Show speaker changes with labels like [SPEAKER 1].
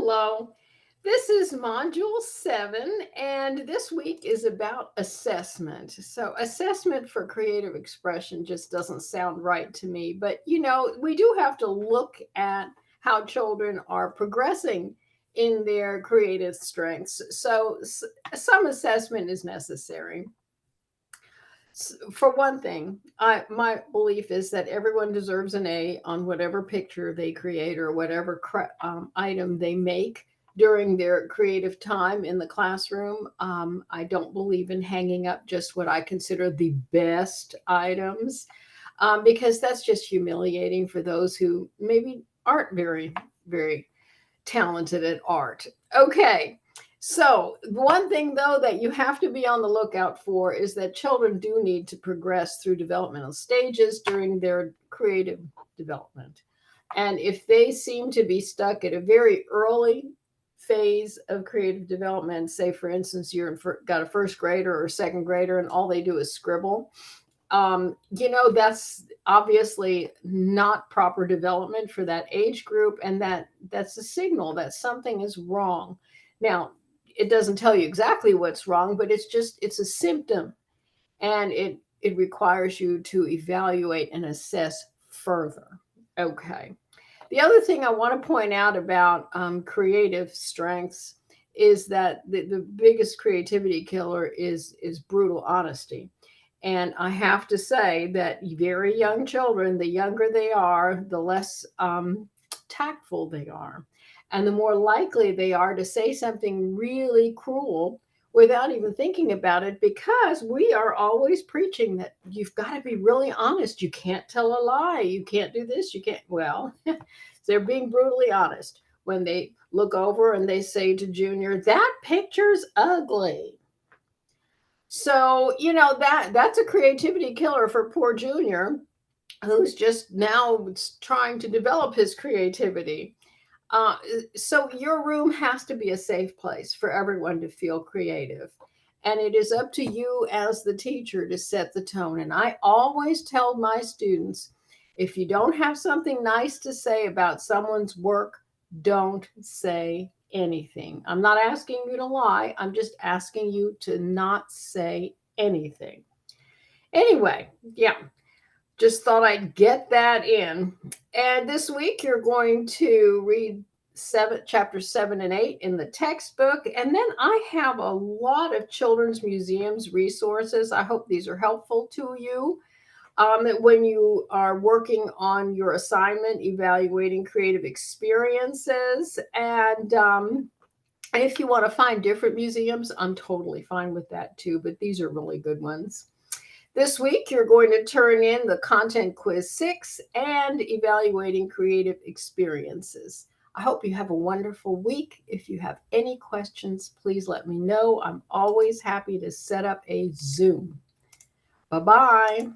[SPEAKER 1] Hello. This is Module 7, and this week is about assessment. So, assessment for creative expression just doesn't sound right to me, but we do have to look at how children are progressing in their creative strengths. So, some assessment is necessary. For one thing, my belief is that everyone deserves an A on whatever picture they create or whatever item they make during their creative time in the classroom. I don't believe in hanging up just what I consider the best items, because that's just humiliating for those who maybe aren't very talented at art. Okay. So, one thing though that you have to be on the lookout for is that children do need to progress through developmental stages during their creative development. And if they seem to be stuck at a very early phase of creative development, say for instance, got a first grader or second grader and all they do is scribble, that's obviously not proper development for that age group, and that's a signal that something is wrong. Now, it doesn't tell you exactly what's wrong, but it's a symptom, and it requires you to evaluate and assess further. Okay. The other thing I want to point out about creative strengths is that the biggest creativity killer is brutal honesty. And I have to say that very young children, the younger they are, the less tactful they are. And the more likely they are to say something really cruel without even thinking about it, because we are always preaching that you've got to be really honest. You can't tell a lie. You can't do this. You can't. Well, they're being brutally honest when they look over and they say to Junior, that picture's ugly. So, that's a creativity killer for poor Junior, who's just now trying to develop his creativity. Uh, so, your room has to be a safe place for everyone to feel creative. And it is up to you as the teacher to set the tone. And I always tell my students, if you don't have something nice to say about someone's work, don't say anything. I'm not asking you to lie. I'm just asking you to not say anything. Anyway, yeah, just thought I'd get that in. And this week you're going to read chapter 7 and 8 in the textbook. And then I have a lot of children's museums resources. I hope these are helpful to you when you are working on your assignment, evaluating creative experiences. And if you want to find different museums, I'm totally fine with that too. But these are really good ones. This week, you're going to turn in the Content Quiz 6 and Evaluating Creative Experiences. I hope you have a wonderful week. If you have any questions, please let me know. I'm always happy to set up a Zoom. Bye bye.